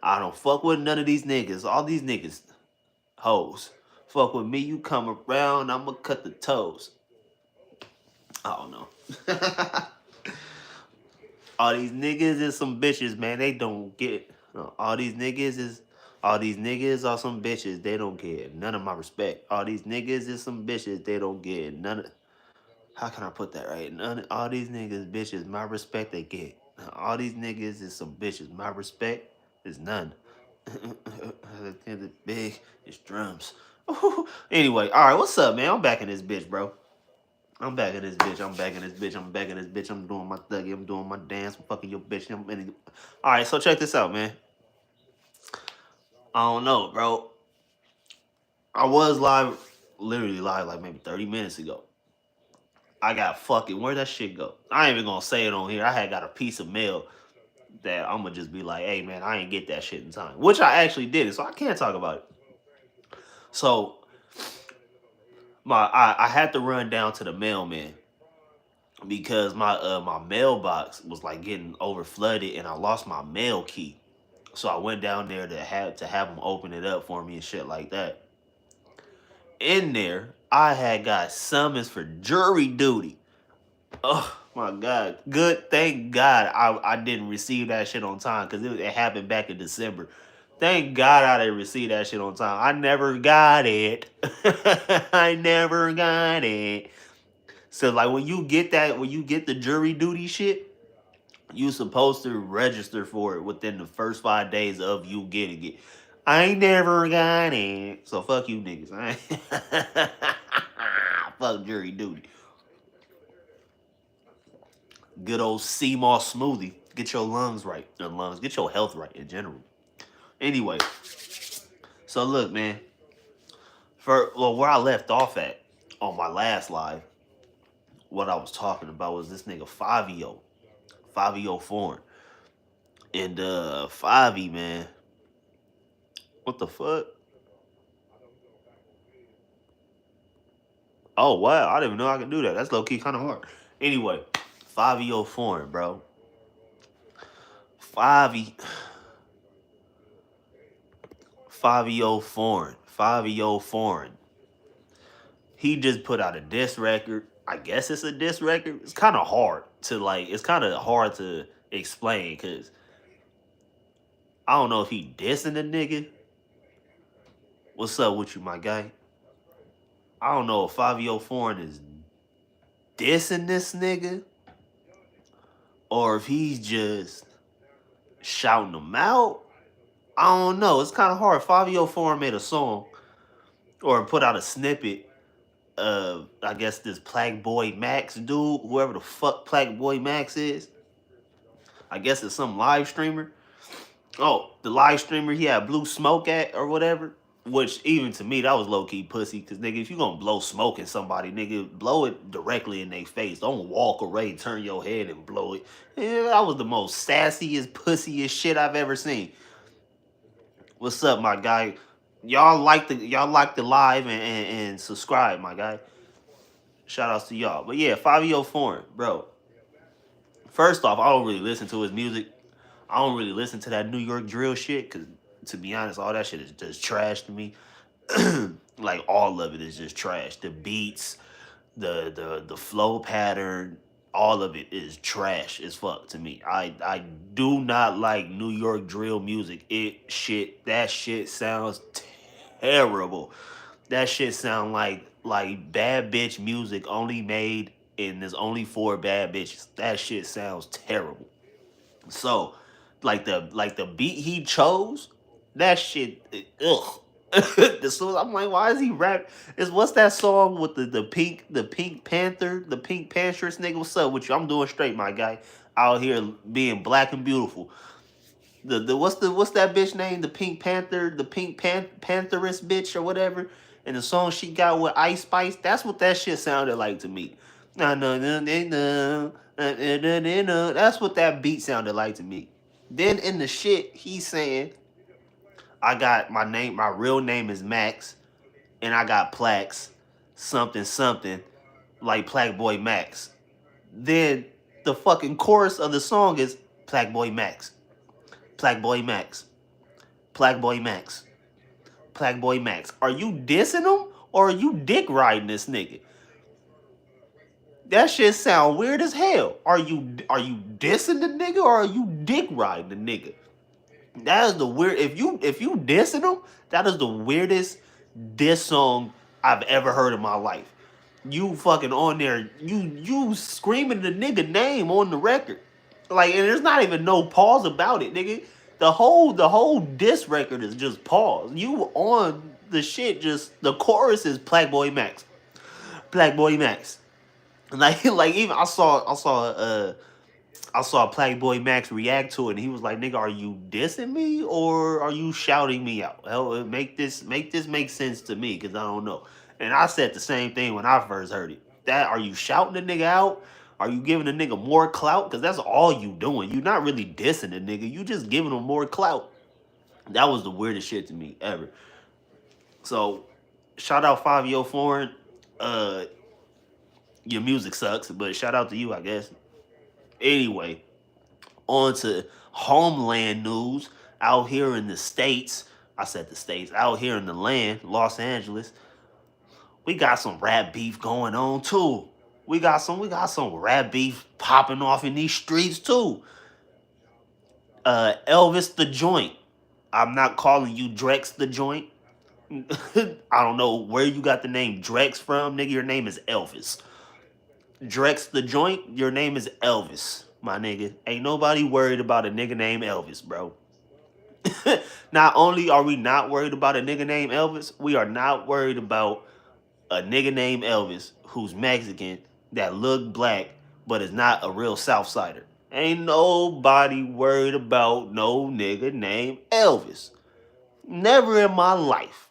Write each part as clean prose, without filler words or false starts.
I don't fuck with none of these niggas. All these niggas, hoes. Fuck with me, you come around, I'ma cut the toes. I don't know. All these niggas is some bitches, man. They don't get all these niggas are some bitches. They don't get none of my respect. All these niggas is some bitches. They don't get none of. How can I put that right? All these niggas bitches. My respect they get. All these niggas is some bitches. My respect is none. The big, it's drums. Anyway, all right. What's up, man? I'm back in this bitch, bro. I'm back in this bitch. I'm back in this bitch. I'm back in this bitch. I'm doing my thuggy. I'm doing my dance. I'm fucking your bitch. All right, so check this out, man. I don't know, bro. I was live, literally live like maybe 30 minutes ago. I got fucking, where'd that shit go? I ain't even gonna say it on here. I had got a piece of mail that I'm gonna just be like, hey, man, I ain't get that shit in time. Which I actually did it, so I can't talk about it. So, I had to run down to the mailman because my mailbox was like getting over flooded and I lost my mail key. So I went down there to have them open it up for me and shit like that. In there, I had got summons for jury duty. Oh my god! Good, thank God I didn't receive that shit on time because it happened back in December. Thank God I didn't receive that shit on time. I never got it. I never got it. So like when you get the jury duty shit, you supposed to register for it within the first 5 days of you getting it. I never got it. So fuck you niggas. Fuck jury duty. Good old sea moss smoothie. Get your lungs right. Your lungs. Get your health right in general. Anyway, so look, man. Where I left off at on my last live, what I was talking about was this nigga Fabio. Fabio Foreign. And Favi, man. What the fuck? Oh wow, I didn't even know I could do that. That's low key kind of hard. Anyway, Fabio Foreign, bro. Favi, Fabio Foreign, Fabio Foreign. He just put out a diss record. I guess it's a diss record. It's kind of hard to like. It's kind of hard to explain because I don't know if he dissing the nigga. What's up with you, my guy? I don't know if Fabio Foreign is dissing this nigga or if he's just shouting him out. I don't know. It's kind of hard. Fabio Foreign made a song or put out a snippet of, I guess, this Plague Boy Max dude, whoever the fuck Plague Boy Max is. I guess it's some live streamer. Oh, the live streamer he had Blue Smoke at or whatever. Which even to me that was low key pussy. Cause nigga, if you gonna blow smoke at somebody, nigga, blow it directly in their face. Don't walk away, turn your head and blow it. Yeah, that was the most sassiest, pussiest shit I've ever seen. What's up, my guy? Y'all like the live and subscribe, my guy. Shout outs to y'all. But yeah, Fabio Foreign, bro. First off, I don't really listen to his music. I don't really listen to that New York drill shit because, to be honest, all that shit is just trash to me. Like all of it is just trash. The beats, the flow pattern, all of it is trash as fuck to me. I do not like New York drill music. That shit sounds terrible. That shit sound like bad bitch music only made and there's only for bad bitches. That shit sounds terrible. So, like the beat he chose, that shit, ugh. So I'm like, why is he rap? Is what's that song with the Pink Panther, the Pink Panthers nigga? What's up with you? I'm doing straight, my guy. Out here being black and beautiful. What's that bitch name? The Pink Panther, the Pantheress bitch or whatever. And the song she got with Ice Spice. That's what that shit sounded like to me. No, no, no, no, no, no. That's what that beat sounded like to me. Then in the shit, he's saying, I got my real name is Max, and I got plaques, something, something, like Plaque Boy Max. Then the fucking chorus of the song is Plaque Boy Max. Plaque Boy Max. Black Boy Max. Black Boy Max. Are you dissing him or are you dick riding this nigga? That shit sound weird as hell. Are you dissing the nigga or are you dick riding the nigga? That is the weird. If you dissing him, that is the weirdest diss song I've ever heard in my life. You fucking on there, you screaming the nigga name on the record, like, and there's not even no pause about it, nigga. The whole diss record is just pause. You on the shit, just the chorus is Black Boy Max, Black Boy Max. Like even I saw Black Boy Max react to it, and he was like, "Nigga, are you dissing me or are you shouting me out? Hell, make this make sense to me, cause I don't know." And I said the same thing when I first heard it. That are you shouting the nigga out? Are you giving the nigga more clout? Cause that's all you doing. You not really dissing the nigga. You just giving him more clout. That was the weirdest shit to me ever. So shout out 5 Foreign. Uh, your music sucks, but shout out to you, I guess. Anyway, on to homeland news out here in the States. I said the States, out here in the land, Los Angeles. We got some rap beef going on too. We got some rap beef popping off in these streets too. Elvis the Joint. I'm not calling you Drex the Joint. I don't know where you got the name Drex from, nigga. Your name is Elvis. Drex the Joint, your name is Elvis, my nigga. Ain't nobody worried about a nigga named Elvis, bro. Not only are we not worried about a nigga named Elvis, we are not worried about a nigga named Elvis who's Mexican that look black but is not a real Southsider. Ain't nobody worried about no nigga named Elvis. Never in my life.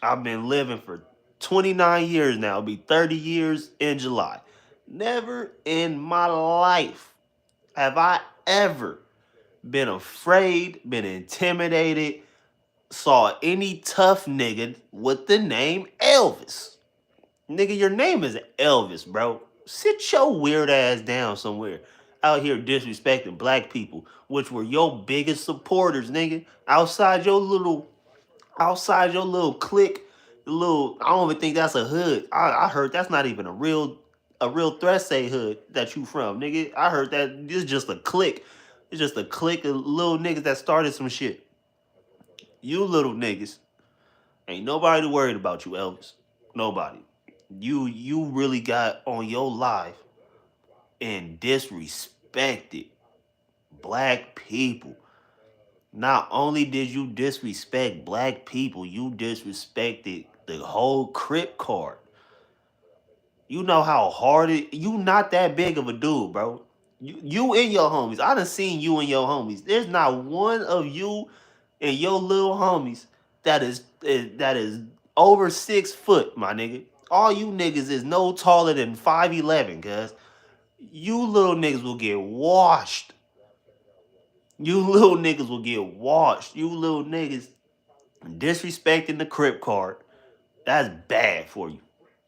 I've been living for 29 years now. It'll be 30 years in July. Never in my life have I ever been afraid, been intimidated, saw any tough nigga with the name Elvis. Nigga, your name is Elvis, bro. Sit your weird ass down somewhere. Out here disrespecting black people, which were your biggest supporters, nigga. Outside your little clique, the little, I don't even think that's a hood. I heard that's not even a real threat say hood that you from, nigga. I heard that it's just a clique. It's just a clique of little niggas that started some shit. You little niggas. Ain't nobody worried about you, Elvis. Nobody. You really got on your life and disrespected black people. Not only did you disrespect black people, you disrespected the whole Crip card. You know how hard you not that big of a dude, bro. You and your homies. I done seen you and your homies. There's not one of you and your little homies that is over 6 foot, my nigga. All you niggas is no taller than 5'11", cuz. You little niggas will get washed. You little niggas will get washed. You little niggas disrespecting the Crip card. That's bad for you.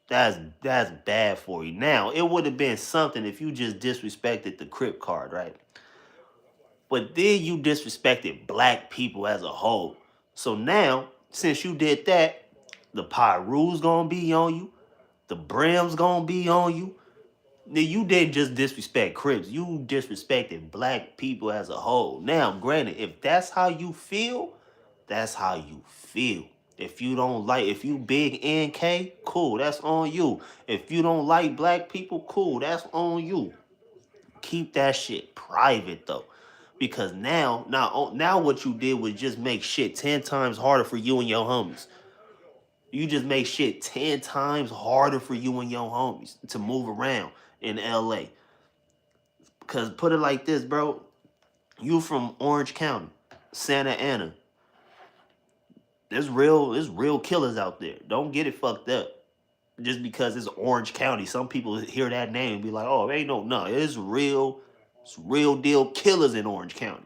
That's bad for you. Now, it would have been something if you just disrespected the Crip card, right? But then you disrespected black people as a whole. So now, since you did that, the Pyru's gonna be on you. The Brim's gonna be on you. Now, you didn't just disrespect Crips. You disrespected black people as a whole. Now, granted, if that's how you feel, that's how you feel. If you don't like, if you big NK, cool, that's on you. If you don't like black people, cool, that's on you. Keep that shit private though. Because now what you did was just make shit 10 times harder for you and your homies. You just make shit 10 times harder for you and your homies to move around in LA. Because put it like this, bro. You from Orange County, Santa Ana. There's real killers out there. Don't get it fucked up. Just because it's Orange County, some people hear that name and be like, "Oh, ain't no, it's real deal killers in Orange County."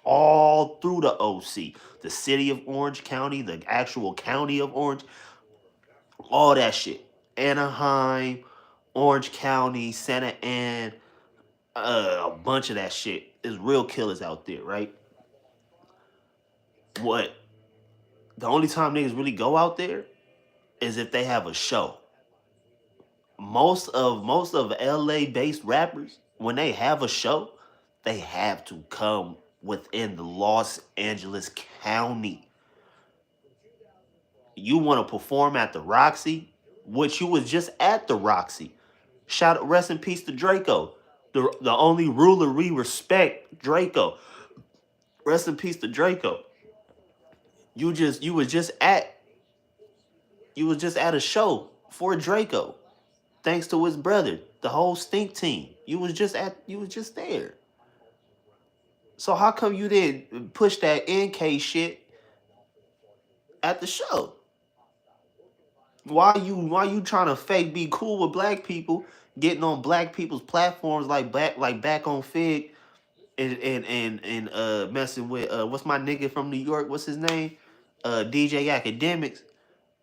All through the OC, the city of Orange County, the actual county of Orange, all that shit. Anaheim, Orange County, Santa Ana, a bunch of that shit is real killers out there, right? what the only time niggas really go out there is if they have a show. Most of LA based rappers, when they have a show, they have to come within the Los Angeles County. You want to perform at the Roxy, which you was just at the Roxy. Shout rest in peace to Draco. The only ruler we respect, Draco. Rest in peace to Draco. You was just at a show for Draco. Thanks to his brother, the whole stink team. You was just there. So how come you didn't push that NK shit at the show? Why you trying to fake be cool with black people, getting on black people's platforms like back on Fig and messing with what's my nigga from New York? What's his name? DJ Academics,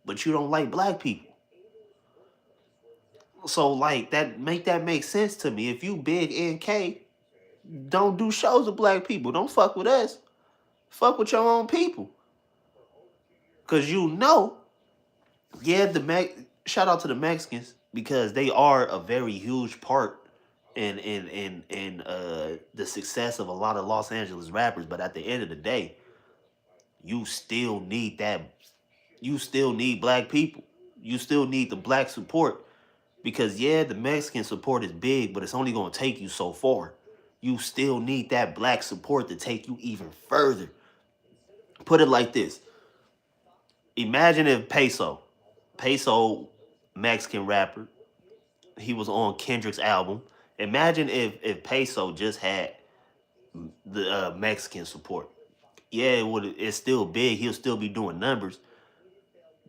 but you don't like black people. So like that make sense to me. If you big NK, don't do shows with black people. Don't fuck with us. Fuck with your own people. Cause yeah, shout out to the Mexicans because they are a very huge part in the success of a lot of Los Angeles rappers. But at the end of the day, you still need that. You still need black people. You still need the black support because yeah, the Mexican support is big, but it's only gonna take you so far. You still need that black support to take you even further. Put it like this: imagine if Peso, Mexican rapper, he was on Kendrick's album. Imagine if Peso just had the Mexican support. Yeah, it would. It's still big. He'll still be doing numbers.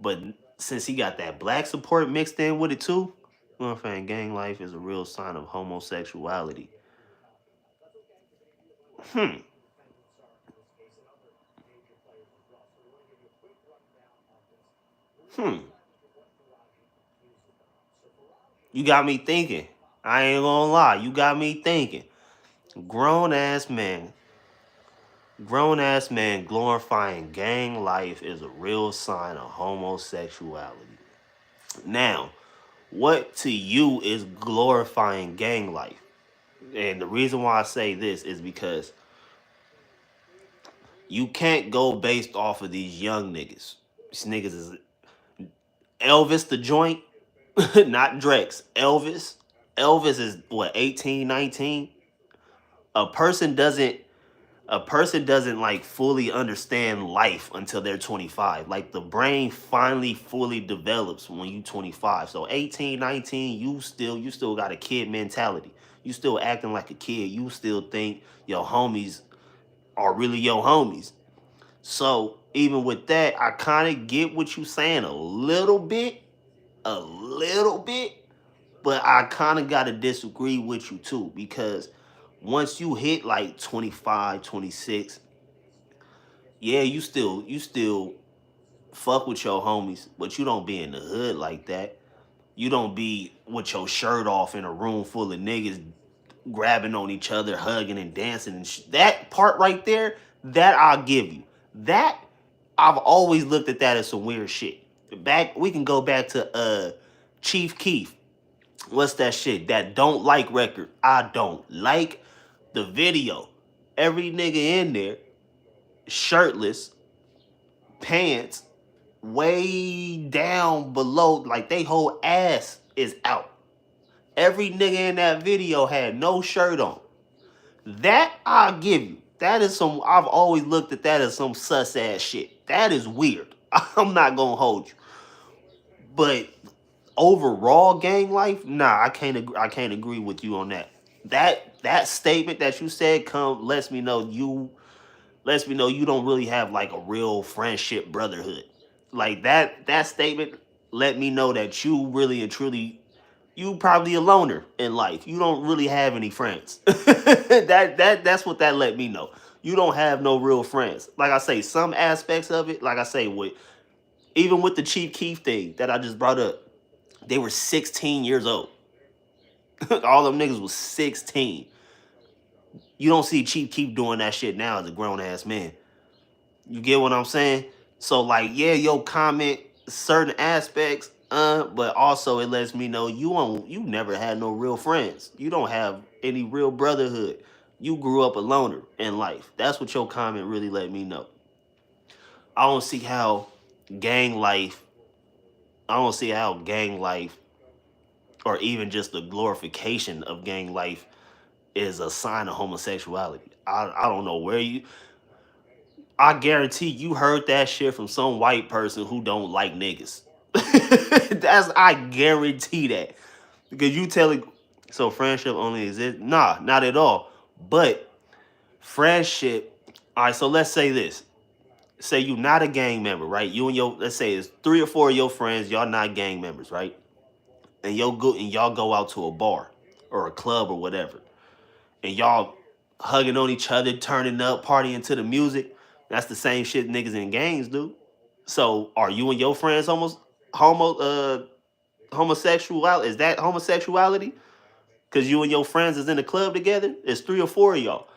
But since he got that black support mixed in with it too, you know what I'm saying? Gang life is a real sign of homosexuality. Hmm. Hmm. You got me thinking. I ain't gonna lie. You got me thinking. Grown ass man. Grown ass man glorifying gang life is a real sign of homosexuality. Now, what to you is glorifying gang life? And the reason why I say this is because you can't go based off of these young niggas. These niggas is Elvis the joint, not Drex. Elvis. Elvis is what, 18, 19? A person doesn't like fully understand life until they're 25. Like the brain finally fully develops when you 25. So 18, 19, you still got a kid mentality. You still acting like a kid. You still think your homies are really your homies. So even with that, I kind of get what you saying a little bit, but I kind of got to disagree with you too because once you hit like 25, 26, yeah, you still fuck with your homies, but you don't be in the hood like that. You don't be with your shirt off in a room full of niggas grabbing on each other, hugging and dancing and that part right there, that I'll give you. That I've always looked at that as some weird shit. Back we can go back to Chief Keef. What's that shit? That don't like record. I don't like the video. Every nigga in there shirtless, pants way down below, like they whole ass is out. Every nigga in that video had no shirt on. That I'll give you. That is some. I've always looked at that as some sus ass shit. That is weird. I'm not gonna hold you. But overall gang life, nah, I can't agree with you on that. That statement that you said come lets me know you don't really have like a real friendship brotherhood. Like that statement let me know that you really and truly you probably a loner in life. You don't really have any friends. That's what that let me know. You don't have no real friends. Like I say, some aspects of it, like I say, with even with the Chief Keef thing that I just brought up, they were 16 years old. All them niggas was 16. You don't see Chief Keef doing that shit now as a grown ass man. You get what I'm saying? So like, yeah, yo, comment certain aspects, but also it lets me know you never had no real friends. You don't have any real brotherhood. You grew up a loner in life. That's what your comment really let me know. I don't see how gang life. I don't see how gang life, or even just the glorification of gang life, is a sign of homosexuality. I don't know where you. I guarantee you heard that shit from some white person who don't like niggas. I guarantee that. Because you telling so friendship only exists? Nah, not at all. But friendship, all right, so let's say this. Say you not a gang member, right? You and your let's say it's 3 or 4 of your friends, y'all not gang members, right? And y'all go out to a bar or a club or whatever. And y'all hugging on each other, turning up, partying to the music. That's the same shit niggas in gangs do. So are you and your friends almost homosexual? Is that homosexuality? Because you and your friends is in the club together? It's 3 or 4 of y'all.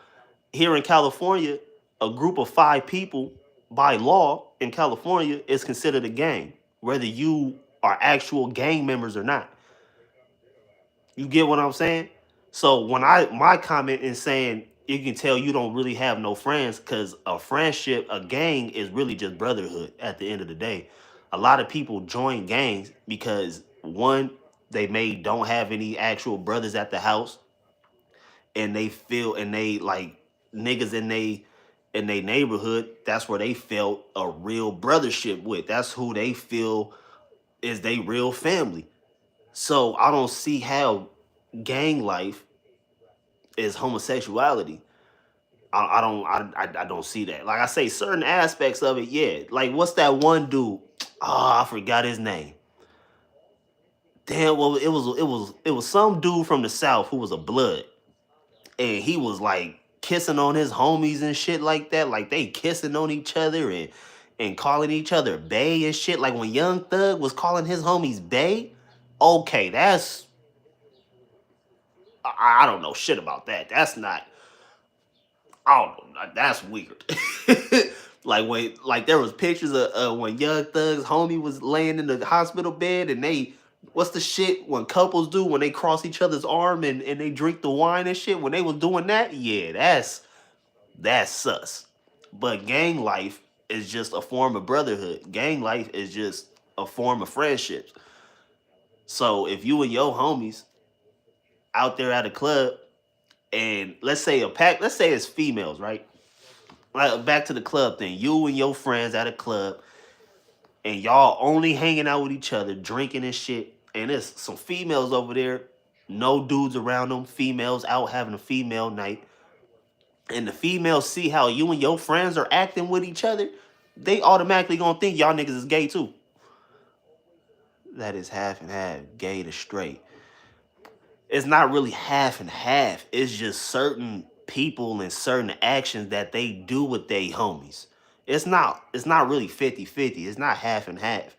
Here in California, a group of 5 people by law in California is considered a gang, whether you are actual gang members or not. You get what I'm saying? So when I my comment in saying you can tell you don't really have no friends because a friendship, a gang is really just brotherhood at the end of the day. A lot of people join gangs because one, they may don't have any actual brothers at the house and they feel and they like niggas in they neighborhood, that's where they felt a real brothership with. That's who they feel is they real family. So I don't see how gang life is homosexuality. I don't see that. Like I say, certain aspects of it, yeah. Like what's that one dude? Oh, I forgot his name. Damn, well, it was some dude from the south who was a blood, and he was like kissing on his homies and shit like that. Like they kissing on each other and calling each other bae and shit. Like when Young Thug was calling his homies bae. Okay, that's I don't know shit about that. That's not. I don't know. That's weird. Like there was pictures of when Young Thug's homie was laying in the hospital bed, and they, what's the shit when couples do when they cross each other's arm and they drink the wine and shit, when they was doing that, yeah, that's sus. But gang life is just a form of brotherhood. Gang life is just a form of friendships. So if you and your homies out there at a club, and let's say it's females, right? Like back to the club thing. You and your friends at a club, and y'all only hanging out with each other, drinking and shit. And there's some females over there, no dudes around them. Females out having a female night, and the females see how you and your friends are acting with each other. They automatically gonna think y'all niggas is gay too. That is half and half, gay to straight. It's not really half and half. It's just certain people and certain actions that they do with their homies. It's not really 50-50. It's not half and half.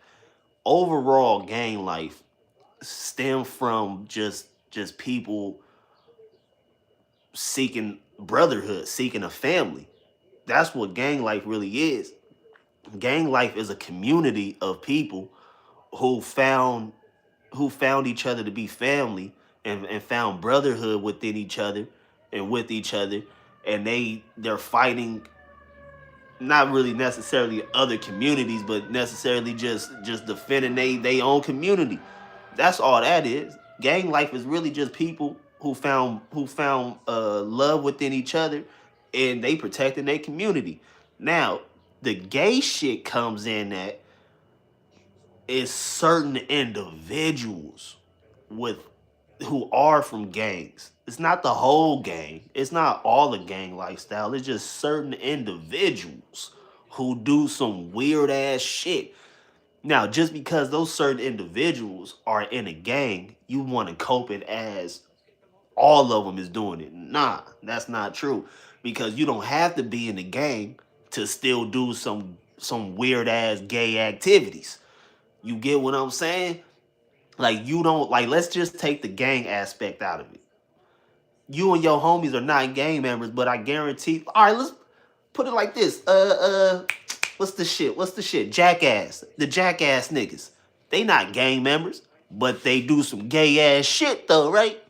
Overall gang life stem from just people seeking brotherhood, seeking a family. That's what gang life really is. Gang life is a community of people who found who found each other to be family, and found brotherhood within each other and with each other, and they're fighting not really necessarily other communities, but necessarily just defending they own community. That's all that is. Gang life is really just people who found love within each other, and they protecting their community. Now, the gay shit comes in that is certain individuals with who are from gangs. It's not the whole gang. It's not all the gang lifestyle. It's just certain individuals who do some weird ass shit. Now, just because those certain individuals are in a gang, you want to cope it as all of them is doing it. Nah, that's not true. Because you don't have to be in the gang to still do some weird ass gay activities. You get what I'm saying? Like you don't like let's just take the gang aspect out of it. You and your homies are not gang members, but I guarantee all right, let's put it like this. What's the shit? What's the shit? Jackass. The Jackass niggas. They not gang members, but they do some gay ass shit though, right?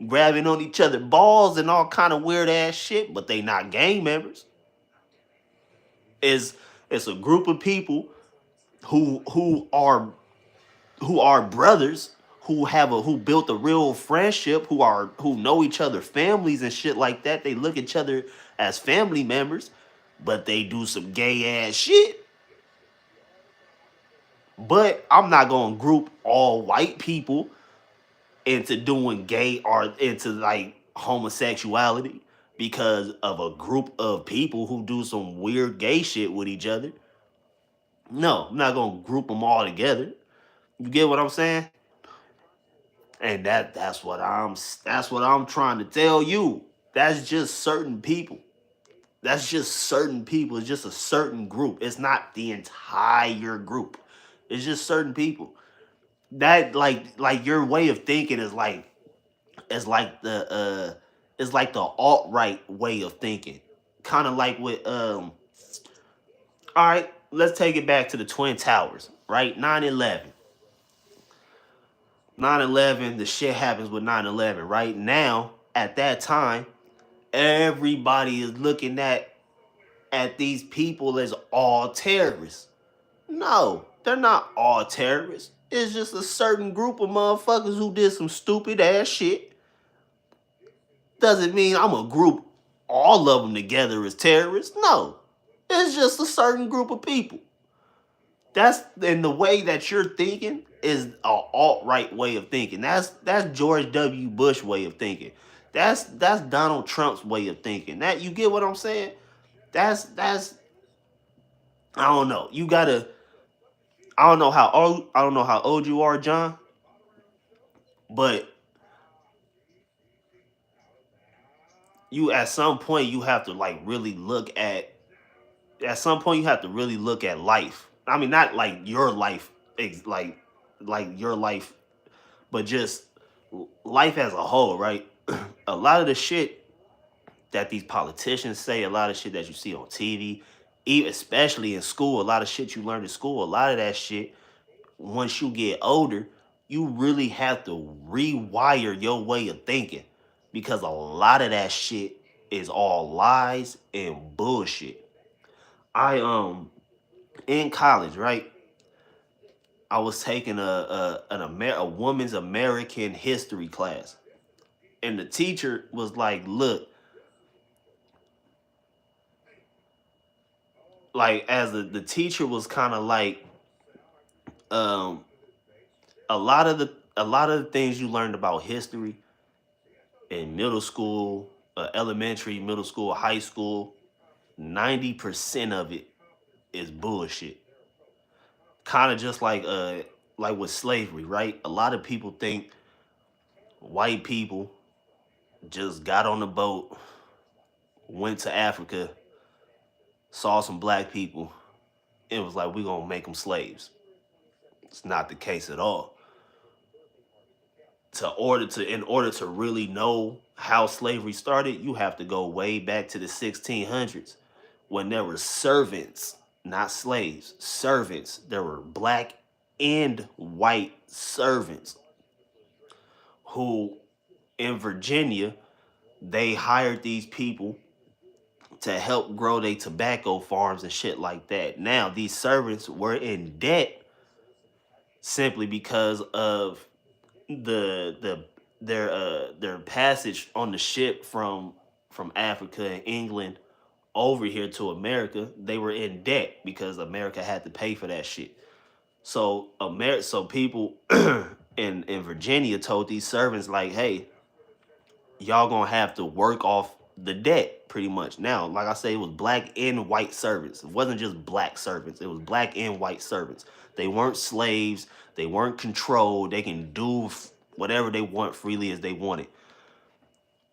Grabbing on each other balls and all kind of weird ass shit, but they not gang members. Is it's a group of people who are brothers who built a real friendship, who know each other families and shit like that. They look at each other as family members, but they do some gay ass shit. But I'm not gonna group all white people into doing gay or into like homosexuality because of a group of people who do some weird gay shit with each other. No, I'm not gonna group them all together. You get what I'm saying? And that's what I'm trying to tell you. That's just certain people. That's just certain people. It's just a certain group. It's not the entire group. It's just certain people. That like your way of thinking is like the alt right way of thinking. Kind of like with all right, let's take it back to the Twin Towers, right? 9/11. 9/11, the shit happens with 9/11, right? Now, at that time, everybody is looking at these people as all terrorists. No, they're not all terrorists. It's just a certain group of motherfuckers who did some stupid ass shit. Doesn't mean I'm gonna group all of them together as terrorists. No, it's just a certain group of people. That's and the way that you're thinking is a alt right way of thinking. That's George W. Bush way of thinking. That's Donald Trump's way of thinking. That you get what I'm saying? That's I don't know. You gotta I don't know how old you are, John, but you at some point you have to like really look at some point you have to really look at life. I mean, not like your life, like your life, but just life as a whole, right? A lot of the shit that these politicians say, a lot of shit that you see on TV, even especially in school, a lot of shit you learn in school, a lot of that shit, once you get older, you really have to rewire your way of thinking because a lot of that shit is all lies and bullshit. I in college, right? I was taking a woman's American history class, and the teacher was like, "Look, like as the teacher was kind of like, um, a lot of the things you learned about history in middle school, elementary, middle school, high school, 90% of it is bullshit. Kind of just like with slavery, right? A lot of people think white people just got on the boat, went to Africa, saw some black people, and was like, we're gonna make them slaves. It's not the case at all. In order to really know how slavery started, you have to go way back to the 1600s when there were servants, not slaves, servants. There were black and white servants who in Virginia they hired these people to help grow their tobacco farms and shit like that. Now these servants were in debt simply because of the their passage on the ship from Africa and England over here to America. They were in debt because America had to pay for that shit. So people in Virginia told these servants like, "Hey, y'all gonna have to work off the debt pretty much." Now, like I say, it was black and white servants. It wasn't just black servants. It was black and white servants. They weren't slaves. They weren't controlled. They can do whatever they want freely as they wanted.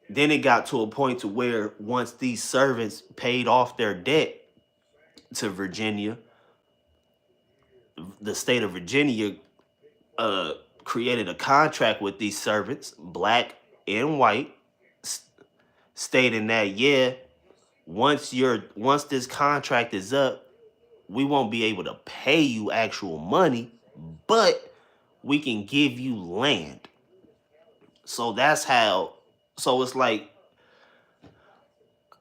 Then it got to a point to where once these servants paid off their debt to Virginia, the state of Virginia uh, created a contract with these servants, black and white, stating that yeah, once this contract is up, we won't be able to pay you actual money, but we can give you land. So that's how. So it's like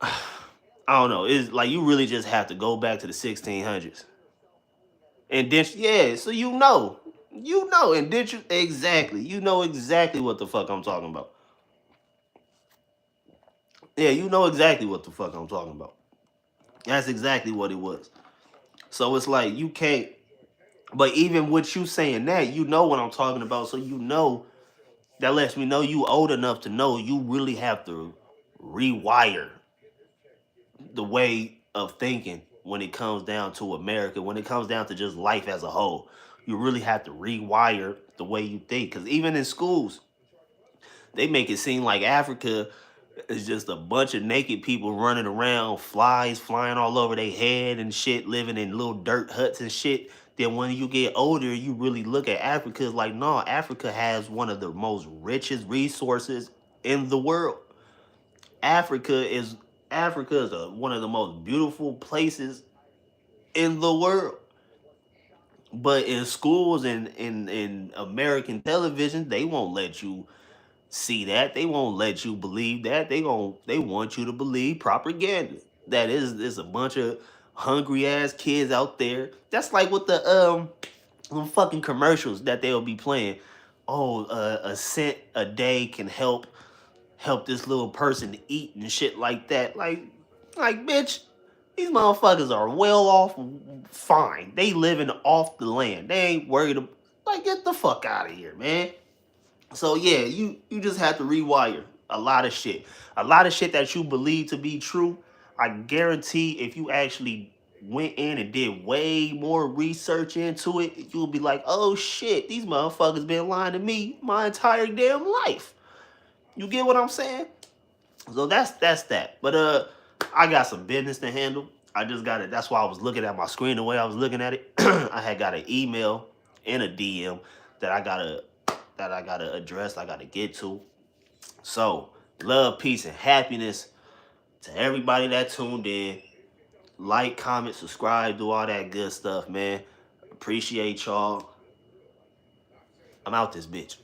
I don't know. It's like you really just have to go back to the 1600s, and then yeah. So and did you exactly? You know exactly what the fuck I'm talking about. Yeah, you know exactly what the fuck I'm talking about. That's exactly what it was. So it's like you can't. But even with you saying that, you know what I'm talking about. So you know that lets me know you old enough to know you really have to rewire the way of thinking when it comes down to America, when it comes down to just life as a whole. You really have to rewire the way you think. Because even in schools, they make it seem like Africa is just a bunch of naked people running around, flies flying all over their head and shit, living in little dirt huts and shit. Then when you get older, you really look at Africa, it's like, no, Africa has one of the most richest resources in the world. Africa is Africa is one of the most beautiful places in the world. But in schools and in American television, they won't let you see that. They won't let you believe that. They want you to believe propaganda. That is a bunch of hungry ass kids out there. That's like with the fucking commercials that they'll be playing. Oh, a cent a day can help this little person eat and shit like that. Like bitch, these motherfuckers are well off, fine. They living off the land. They ain't worried. Like get the fuck out of here, man. So yeah, you just have to rewire a lot of shit. A lot of shit that you believe to be true. I guarantee if you actually went in and did way more research into it, you'll be like, oh shit, these motherfuckers been lying to me my entire damn life. You get what I'm saying? So that's that. But I got some business to handle. I just got it. That's why I was looking at my screen the way I was looking at it. I had got an email and a DM that I gotta address. I gotta get to. So love, peace, and happiness to everybody that tuned in. Like, comment, subscribe, do all that good stuff, man. Appreciate y'all. I'm out this bitch.